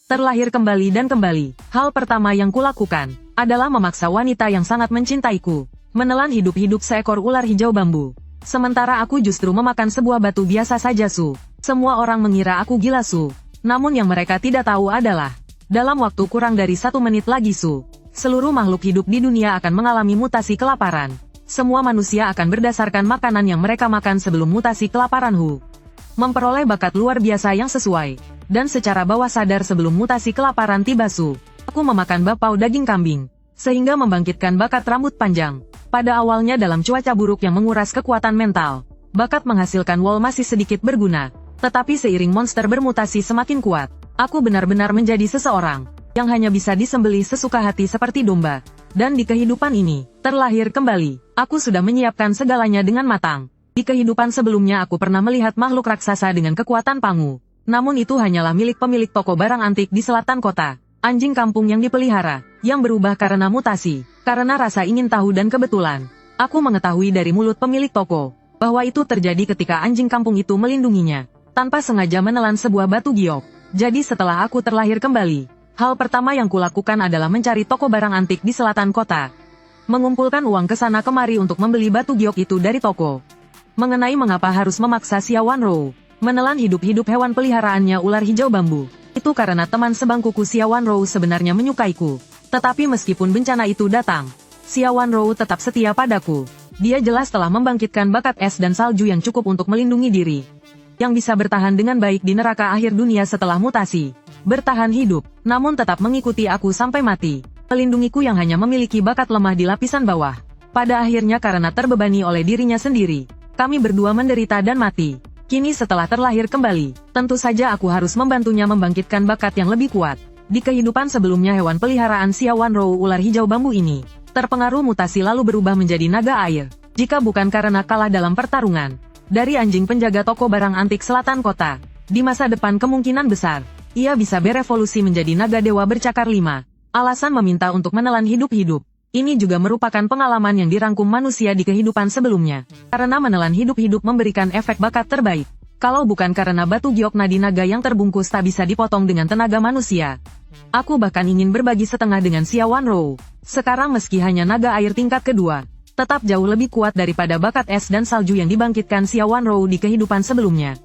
Terlahir kembali dan kembali. Hal pertama yang kulakukan adalah memaksa wanita yang sangat mencintaiku menelan hidup-hidup seekor ular hijau bambu. Sementara aku justru memakan sebuah batu biasa saja, Su. Semua orang mengira aku gila, Su. Namun yang mereka tidak tahu adalah, dalam waktu kurang dari 1 menit lagi, Su, seluruh makhluk hidup di dunia akan mengalami mutasi kelaparan. Semua manusia akan berdasarkan makanan yang mereka makan sebelum mutasi kelaparan memperoleh bakat luar biasa yang sesuai. Dan secara bawah sadar sebelum mutasi kelaparan tiba, Su, aku memakan bapau daging kambing, sehingga membangkitkan bakat rambut panjang. Pada awalnya dalam cuaca buruk yang menguras kekuatan mental, bakat menghasilkan wol masih sedikit berguna. Tetapi seiring monster bermutasi semakin kuat, aku benar-benar menjadi seseorang yang hanya bisa disembelih sesuka hati seperti domba. Dan di kehidupan ini, terlahir kembali, aku sudah menyiapkan segalanya dengan matang. Di kehidupan sebelumnya aku pernah melihat makhluk raksasa dengan kekuatan pangu. Namun itu hanyalah milik pemilik toko barang antik di selatan kota. Anjing kampung yang dipelihara, yang berubah karena mutasi, karena rasa ingin tahu dan kebetulan. Aku mengetahui dari mulut pemilik toko, bahwa itu terjadi ketika anjing kampung itu melindunginya, tanpa sengaja menelan sebuah batu giok. Jadi setelah aku terlahir kembali, hal pertama yang kulakukan adalah mencari toko barang antik di selatan kota. Mengumpulkan uang ke sana kemari untuk membeli batu giok itu dari toko. Mengenai mengapa harus memaksa Xiao Wanrou menelan hidup-hidup hewan peliharaannya ular hijau bambu, itu karena teman sebangkuku Xiao Wanrou sebenarnya menyukaiku. Tetapi meskipun bencana itu datang, Xiao Wanrou tetap setia padaku. Dia jelas telah membangkitkan bakat es dan salju yang cukup untuk melindungi diri, yang bisa bertahan dengan baik di neraka akhir dunia setelah mutasi. Bertahan hidup, namun tetap mengikuti aku sampai mati. Pelindungiku yang hanya memiliki bakat lemah di lapisan bawah. Pada akhirnya karena terbebani oleh dirinya sendiri, kami berdua menderita dan mati. Kini setelah terlahir kembali, tentu saja aku harus membantunya membangkitkan bakat yang lebih kuat. Di kehidupan sebelumnya hewan peliharaan Xiao Wanrou ular hijau bambu ini, terpengaruh mutasi lalu berubah menjadi naga air. Jika bukan karena kalah dalam pertarungan dari anjing penjaga toko barang antik selatan kota, di masa depan kemungkinan besar, ia bisa berevolusi menjadi naga dewa bercakar 5. Alasan meminta untuk menelan hidup-hidup. Ini juga merupakan pengalaman yang dirangkum manusia di kehidupan sebelumnya. Karena menelan hidup-hidup memberikan efek bakat terbaik. Kalau bukan karena batu giok nadi naga yang terbungkus tak bisa dipotong dengan tenaga manusia. Aku bahkan ingin berbagi setengah dengan Xiao Wanrou. Sekarang meski hanya naga air tingkat kedua, tetap jauh lebih kuat daripada bakat es dan salju yang dibangkitkan Xiao Wanrou di kehidupan sebelumnya.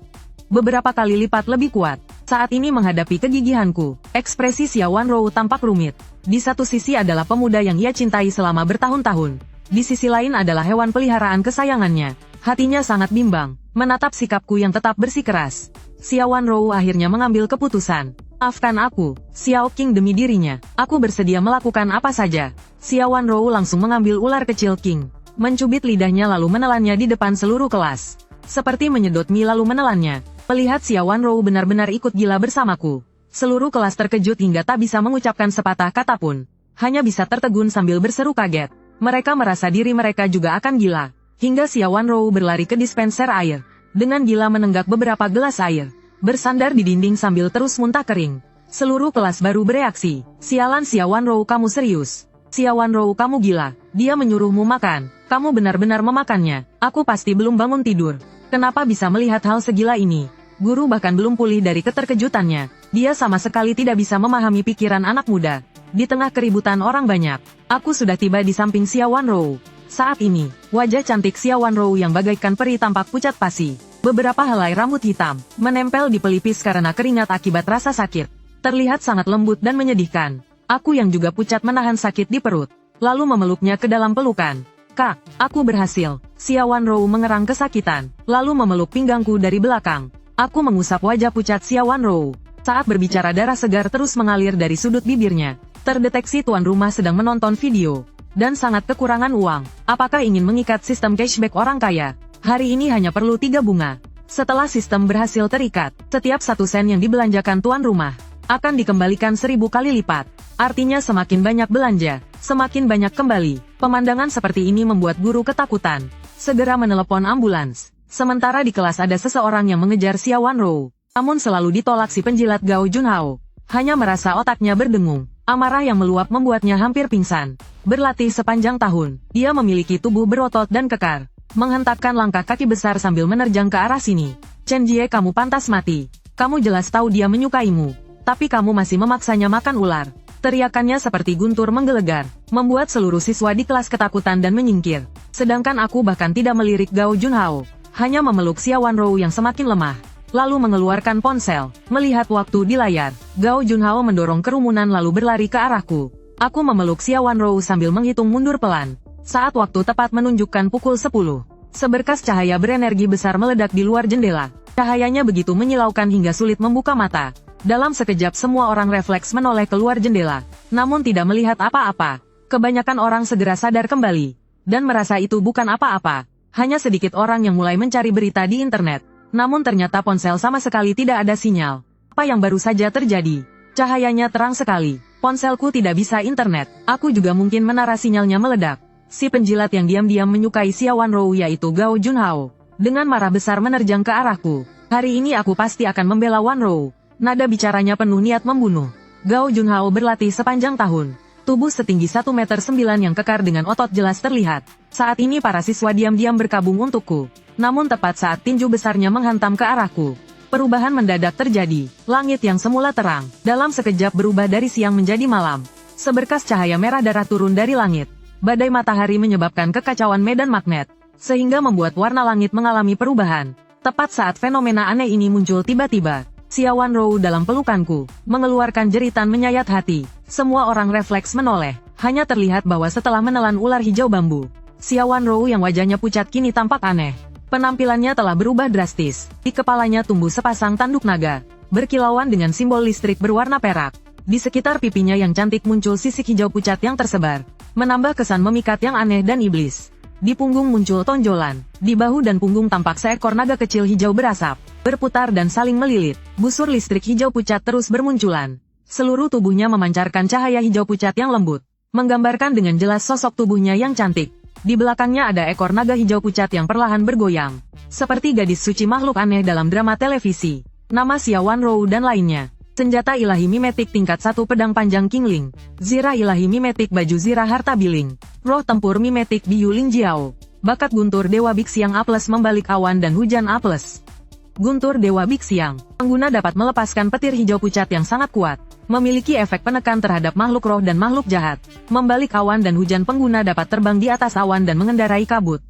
Beberapa kali lipat lebih kuat. Saat ini menghadapi kegigihanku, ekspresi Xiao Wanrou tampak rumit. Di satu sisi adalah pemuda yang ia cintai selama bertahun-tahun. Di sisi lain adalah hewan peliharaan kesayangannya. Hatinya sangat bimbang, menatap sikapku yang tetap bersikeras. Xiao Wanrou akhirnya mengambil keputusan. Maafkan aku, Xiao King, demi dirinya. Aku bersedia melakukan apa saja. Xiao Wanrou langsung mengambil ular kecil King, mencubit lidahnya lalu menelannya di depan seluruh kelas. Seperti menyedot mie lalu menelannya. Melihat Xiao Wanrou benar-benar ikut gila bersamaku. Seluruh kelas terkejut hingga tak bisa mengucapkan sepatah kata pun. Hanya bisa tertegun sambil berseru kaget. Mereka merasa diri mereka juga akan gila. Hingga Xiao Wanrou berlari ke dispenser air. Dengan gila menenggak beberapa gelas air. Bersandar di dinding sambil terus muntah kering. Seluruh kelas baru bereaksi. Sialan Xiao Wanrou, kamu serius? Xiao Wanrou, kamu gila. Dia menyuruhmu makan. Kamu benar-benar memakannya. Aku pasti belum bangun tidur. Kenapa bisa melihat hal segila ini? Guru bahkan belum pulih dari keterkejutannya. Dia sama sekali tidak bisa memahami pikiran anak muda. Di tengah keributan orang banyak, aku sudah tiba di samping Xiao Wanrou. Saat ini, wajah cantik Xiao Wanrou yang bagaikan peri tampak pucat pasi. Beberapa helai rambut hitam menempel di pelipis karena keringat akibat rasa sakit. Terlihat sangat lembut dan menyedihkan. Aku yang juga pucat menahan sakit di perut, lalu memeluknya ke dalam pelukan. Kak, aku berhasil. Xiao Wanrou mengerang kesakitan, lalu memeluk pinggangku dari belakang. Aku mengusap wajah pucat Xiao Wanrou. Saat berbicara darah segar terus mengalir dari sudut bibirnya. Terdeteksi tuan rumah sedang menonton video. Dan sangat kekurangan uang. Apakah ingin mengikat sistem cashback orang kaya? Hari ini hanya perlu 3 bunga. Setelah sistem berhasil terikat, setiap 1 sen yang dibelanjakan tuan rumah akan dikembalikan 1000 kali lipat. Artinya semakin banyak belanja, semakin banyak kembali. Pemandangan seperti ini membuat guru ketakutan. Segera menelepon ambulans. Sementara di kelas ada seseorang yang mengejar Xiao Wanrou, namun selalu ditolak si penjilat Gao Junhao. Hanya merasa otaknya berdengung. Amarah yang meluap membuatnya hampir pingsan. Berlatih sepanjang tahun, dia memiliki tubuh berotot dan kekar. Menghentakkan langkah kaki besar sambil menerjang ke arah sini. Chen Jie, kamu pantas mati. Kamu jelas tahu dia menyukaimu. Tapi kamu masih memaksanya makan ular. Teriakannya seperti guntur menggelegar, membuat seluruh siswa di kelas ketakutan dan menyingkir. Sedangkan aku bahkan tidak melirik Gao Junhao, hanya memeluk Xia Wanrou yang semakin lemah. Lalu mengeluarkan ponsel, melihat waktu di layar. Gao Junhao mendorong kerumunan lalu berlari ke arahku. Aku memeluk Xia Wanrou sambil menghitung mundur pelan. Saat waktu tepat menunjukkan pukul 10. Seberkas cahaya berenergi besar meledak di luar jendela. Cahayanya begitu menyilaukan hingga sulit membuka mata. Dalam sekejap semua orang refleks menoleh keluar jendela, namun tidak melihat apa-apa. Kebanyakan orang segera sadar kembali, dan merasa itu bukan apa-apa. Hanya sedikit orang yang mulai mencari berita di internet. Namun ternyata ponsel sama sekali tidak ada sinyal. Apa yang baru saja terjadi? Cahayanya terang sekali. Ponselku tidak bisa internet. Aku juga mungkin menara sinyalnya meledak. Si penjilat yang diam-diam menyukai Xia Wanrou yaitu Gao Junhao, dengan marah besar menerjang ke arahku. Hari ini aku pasti akan membela Wanrou. Nada bicaranya penuh niat membunuh. Gao Junhao berlatih sepanjang tahun. Tubuh setinggi 1,9 meter yang kekar dengan otot jelas terlihat. Saat ini para siswa diam-diam berkabung untukku. Namun tepat saat tinju besarnya menghantam ke arahku, perubahan mendadak terjadi. Langit yang semula terang, dalam sekejap berubah dari siang menjadi malam. Seberkas cahaya merah darah turun dari langit. Badai matahari menyebabkan kekacauan medan magnet, sehingga membuat warna langit mengalami perubahan. Tepat saat fenomena aneh ini muncul tiba-tiba, Xia Wanrou dalam pelukanku, mengeluarkan jeritan menyayat hati. Semua orang refleks menoleh, hanya terlihat bahwa setelah menelan ular hijau bambu, Xia Wanrou yang wajahnya pucat kini tampak aneh. Penampilannya telah berubah drastis, di kepalanya tumbuh sepasang tanduk naga, berkilauan dengan simbol listrik berwarna perak. Di sekitar pipinya yang cantik muncul sisik hijau pucat yang tersebar, menambah kesan memikat yang aneh dan iblis. Di punggung muncul tonjolan, di bahu dan punggung tampak seekor naga kecil hijau berasap, berputar dan saling melilit. Busur listrik hijau pucat terus bermunculan. Seluruh tubuhnya memancarkan cahaya hijau pucat yang lembut, menggambarkan dengan jelas sosok tubuhnya yang cantik. Di belakangnya ada ekor naga hijau pucat yang perlahan bergoyang, seperti gadis suci makhluk aneh dalam drama televisi. Nama Xia Wanrou dan lainnya. Senjata ilahi mimetik tingkat 1 pedang panjang Qingling. Zirah ilahi mimetik baju zirah harta biling. Roh tempur mimetik Biyu Ling Jiao. Bakat guntur Dewa Bixiang A+ membalik awan dan hujan A+. Guntur Dewa Bixiang. Pengguna dapat melepaskan petir hijau pucat yang sangat kuat. Memiliki efek penekan terhadap makhluk roh dan makhluk jahat. Membalik awan dan hujan pengguna dapat terbang di atas awan dan mengendarai kabut.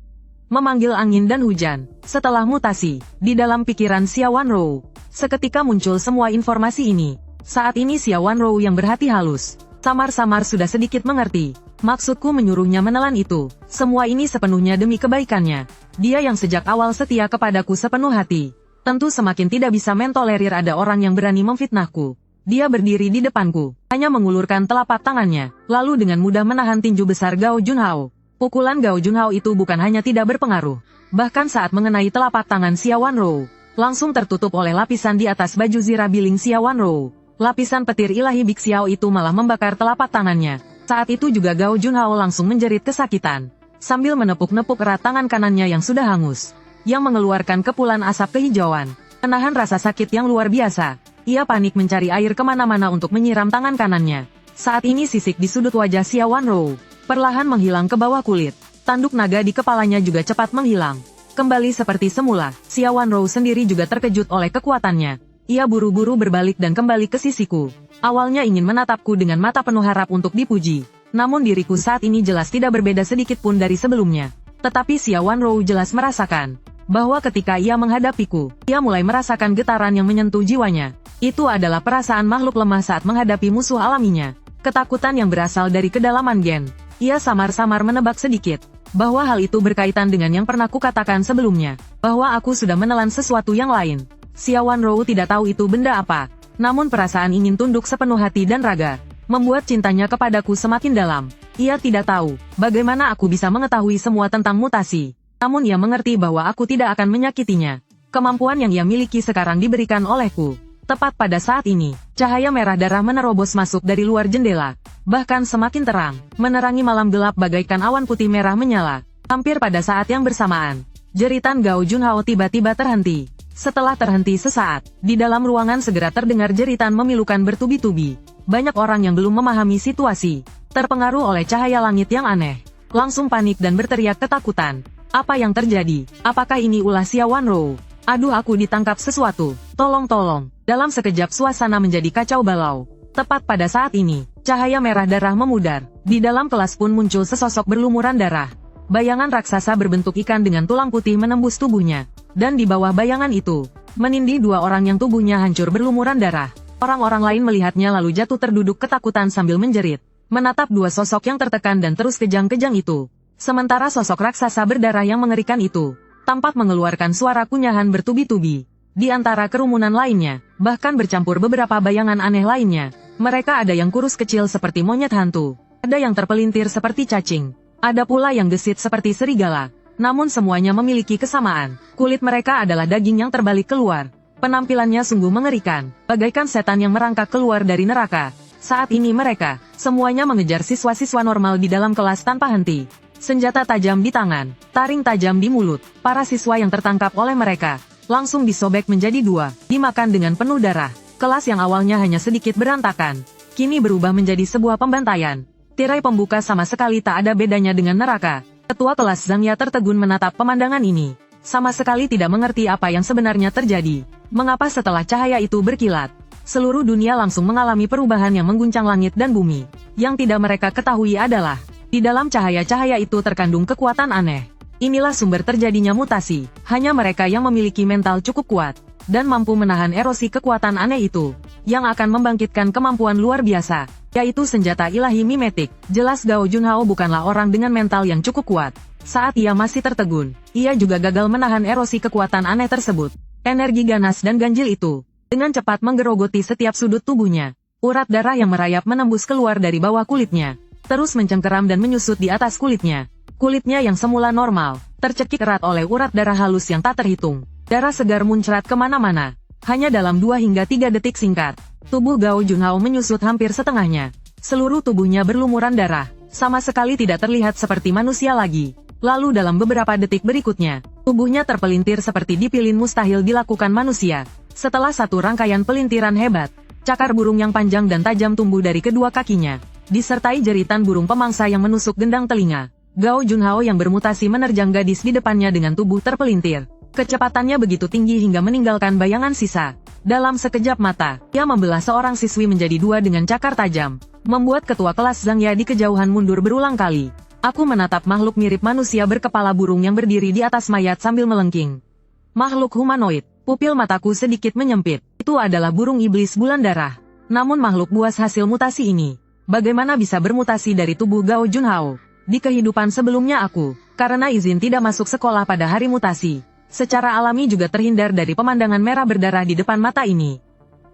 Memanggil angin dan hujan. Setelah mutasi, di dalam pikiran Xia Wanrou, seketika muncul semua informasi ini. Saat ini Xia Wanrou yang berhati halus, samar-samar sudah sedikit mengerti. Maksudku menyuruhnya menelan itu. Semua ini sepenuhnya demi kebaikannya. Dia yang sejak awal setia kepadaku sepenuh hati. Tentu semakin tidak bisa mentolerir ada orang yang berani memfitnahku. Dia berdiri di depanku, hanya mengulurkan telapak tangannya, lalu dengan mudah menahan tinju besar Gao Junhao. Pukulan Gao Junhao itu bukan hanya tidak berpengaruh, bahkan saat mengenai telapak tangan Xia Wanrou, langsung tertutup oleh lapisan di atas baju zirah biling Xia Wanrou. Lapisan petir ilahi Bixiao itu malah membakar telapak tangannya. Saat itu juga Gao Junhao langsung menjerit kesakitan, sambil menepuk-nepuk erat tangan kanannya yang sudah hangus, yang mengeluarkan kepulan asap kehijauan. Menahan rasa sakit yang luar biasa, ia panik mencari air kemana-mana untuk menyiram tangan kanannya. Saat ini sisik di sudut wajah Xia Wanrou perlahan menghilang ke bawah kulit. Tanduk naga di kepalanya juga cepat menghilang. Kembali seperti semula, Xia Wanrou sendiri juga terkejut oleh kekuatannya. Ia buru-buru berbalik dan kembali ke sisiku. Awalnya ingin menatapku dengan mata penuh harap untuk dipuji. Namun diriku saat ini jelas tidak berbeda sedikit pun dari sebelumnya. Tetapi Xia Wanrou jelas merasakan bahwa ketika ia menghadapiku, ia mulai merasakan getaran yang menyentuh jiwanya. Itu adalah perasaan makhluk lemah saat menghadapi musuh alaminya. Ketakutan yang berasal dari kedalaman gen. Ia samar-samar menebak sedikit bahwa hal itu berkaitan dengan yang pernah kukatakan sebelumnya, bahwa aku sudah menelan sesuatu yang lain. Xia Wanrou tidak tahu itu benda apa, namun perasaan ingin tunduk sepenuh hati dan raga membuat cintanya kepadaku semakin dalam. Ia tidak tahu bagaimana aku bisa mengetahui semua tentang mutasi, namun ia mengerti bahwa aku tidak akan menyakitinya. Kemampuan yang ia miliki sekarang diberikan olehku. Tepat pada saat ini, cahaya merah darah menerobos masuk dari luar jendela, bahkan semakin terang, menerangi malam gelap bagaikan awan putih merah menyala. Hampir pada saat yang bersamaan, jeritan Gao Junhao tiba-tiba terhenti. Setelah terhenti sesaat, di dalam ruangan segera terdengar jeritan memilukan bertubi-tubi. Banyak orang yang belum memahami situasi, terpengaruh oleh cahaya langit yang aneh, langsung panik dan berteriak ketakutan. Apa yang terjadi? Apakah ini ulah Xia Wanrou? Aduh, aku ditangkap sesuatu. Tolong. Dalam sekejap suasana menjadi kacau balau. Tepat pada saat ini, cahaya merah darah memudar. Di dalam kelas pun muncul sesosok berlumuran darah. Bayangan raksasa berbentuk ikan dengan tulang putih menembus tubuhnya. Dan di bawah bayangan itu, menindih dua orang yang tubuhnya hancur berlumuran darah. Orang-orang lain melihatnya lalu jatuh terduduk ketakutan sambil menjerit. Menatap dua sosok yang tertekan dan terus kejang-kejang itu. Sementara sosok raksasa berdarah yang mengerikan itu tampak mengeluarkan suara kunyahan bertubi-tubi. Di antara kerumunan lainnya, bahkan bercampur beberapa bayangan aneh lainnya. Mereka ada yang kurus kecil seperti monyet hantu. Ada yang terpelintir seperti cacing. Ada pula yang gesit seperti serigala. Namun semuanya memiliki kesamaan. Kulit mereka adalah daging yang terbalik keluar. Penampilannya sungguh mengerikan, bagaikan setan yang merangkak keluar dari neraka. Saat ini mereka, semuanya mengejar siswa-siswa normal di dalam kelas tanpa henti. Senjata tajam di tangan, taring tajam di mulut. Para siswa yang tertangkap oleh mereka langsung disobek menjadi dua, dimakan dengan penuh darah. Kelas yang awalnya hanya sedikit berantakan, kini berubah menjadi sebuah pembantaian. Tirai pembuka sama sekali tak ada bedanya dengan neraka. Ketua kelas Zhang Ya tertegun menatap pemandangan ini. Sama sekali tidak mengerti apa yang sebenarnya terjadi. Mengapa setelah cahaya itu berkilat, seluruh dunia langsung mengalami perubahan yang mengguncang langit dan bumi. Yang tidak mereka ketahui adalah, di dalam cahaya-cahaya itu terkandung kekuatan aneh. Inilah sumber terjadinya mutasi. Hanya mereka yang memiliki mental cukup kuat dan mampu menahan erosi kekuatan aneh itu, yang akan membangkitkan kemampuan luar biasa, yaitu senjata ilahi mimetik. Jelas Gao Junhao bukanlah orang dengan mental yang cukup kuat. Saat ia masih tertegun, ia juga gagal menahan erosi kekuatan aneh tersebut. Energi ganas dan ganjil itu dengan cepat menggerogoti setiap sudut tubuhnya. Urat darah yang merayap menembus keluar dari bawah kulitnya, terus mencengkeram dan menyusut di atas kulitnya. Kulitnya yang semula normal, tercekik erat oleh urat darah halus yang tak terhitung. Darah segar muncrat kemana-mana. Hanya dalam 2 hingga 3 detik singkat, tubuh Gao Junhao menyusut hampir setengahnya. Seluruh tubuhnya berlumuran darah, sama sekali tidak terlihat seperti manusia lagi. Lalu dalam beberapa detik berikutnya, tubuhnya terpelintir seperti dipilin mustahil dilakukan manusia. Setelah satu rangkaian pelintiran hebat, cakar burung yang panjang dan tajam tumbuh dari kedua kakinya, disertai jeritan burung pemangsa yang menusuk gendang telinga. Gao Junhao yang bermutasi menerjang gadis di depannya dengan tubuh terpelintir. Kecepatannya begitu tinggi hingga meninggalkan bayangan sisa. Dalam sekejap mata, ia membelah seorang siswi menjadi 2 dengan cakar tajam, membuat ketua kelas Zhang Ya di kejauhan mundur berulang kali. Aku menatap makhluk mirip manusia berkepala burung yang berdiri di atas mayat sambil melengking. Makhluk humanoid, pupil mataku sedikit menyempit. Itu adalah burung iblis bulan darah. Namun makhluk buas hasil mutasi ini, bagaimana bisa bermutasi dari tubuh Gao Junhao? Di kehidupan sebelumnya aku, karena izin tidak masuk sekolah pada hari mutasi, secara alami juga terhindar dari pemandangan merah berdarah di depan mata ini.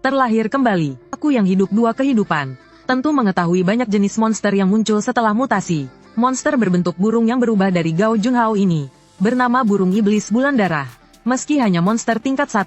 Terlahir kembali, aku yang hidup 2 kehidupan, tentu mengetahui banyak jenis monster yang muncul setelah mutasi. Monster berbentuk burung yang berubah dari Gao Junhao ini, bernama burung iblis bulan darah. Meski hanya monster tingkat 1,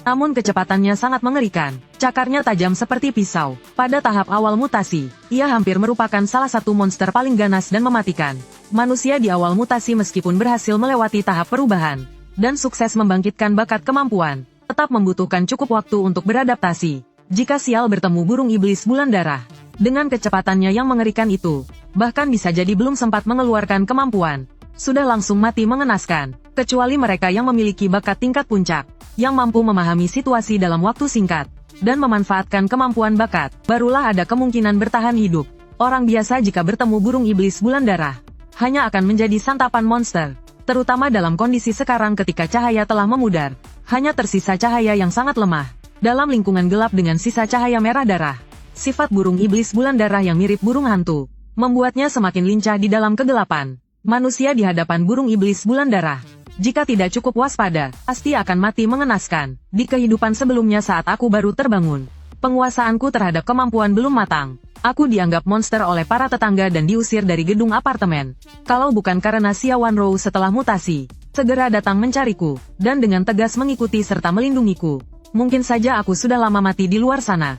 namun kecepatannya sangat mengerikan. Cakarnya tajam seperti pisau. Pada tahap awal mutasi, ia hampir merupakan salah satu monster paling ganas dan mematikan. Manusia di awal mutasi meskipun berhasil melewati tahap perubahan dan sukses membangkitkan bakat kemampuan, tetap membutuhkan cukup waktu untuk beradaptasi. Jika sial bertemu burung iblis bulan darah, dengan kecepatannya yang mengerikan itu, bahkan bisa jadi belum sempat mengeluarkan kemampuan, sudah langsung mati mengenaskan. Kecuali mereka yang memiliki bakat tingkat puncak, yang mampu memahami situasi dalam waktu singkat, dan memanfaatkan kemampuan bakat, barulah ada kemungkinan bertahan hidup. Orang biasa jika bertemu burung iblis bulan darah, hanya akan menjadi santapan monster, terutama dalam kondisi sekarang ketika cahaya telah memudar, hanya tersisa cahaya yang sangat lemah. Dalam lingkungan gelap dengan sisa cahaya merah darah, sifat burung iblis bulan darah yang mirip burung hantu, membuatnya semakin lincah di dalam kegelapan. Manusia di hadapan burung iblis bulan darah, jika tidak cukup waspada, pasti akan mati mengenaskan. Di kehidupan sebelumnya saat aku baru terbangun, penguasaanku terhadap kemampuan belum matang. Aku dianggap monster oleh para tetangga dan diusir dari gedung apartemen. Kalau bukan karena Xia Wanrou setelah mutasi, segera datang mencariku, dan dengan tegas mengikuti serta melindungiku, mungkin saja aku sudah lama mati di luar sana.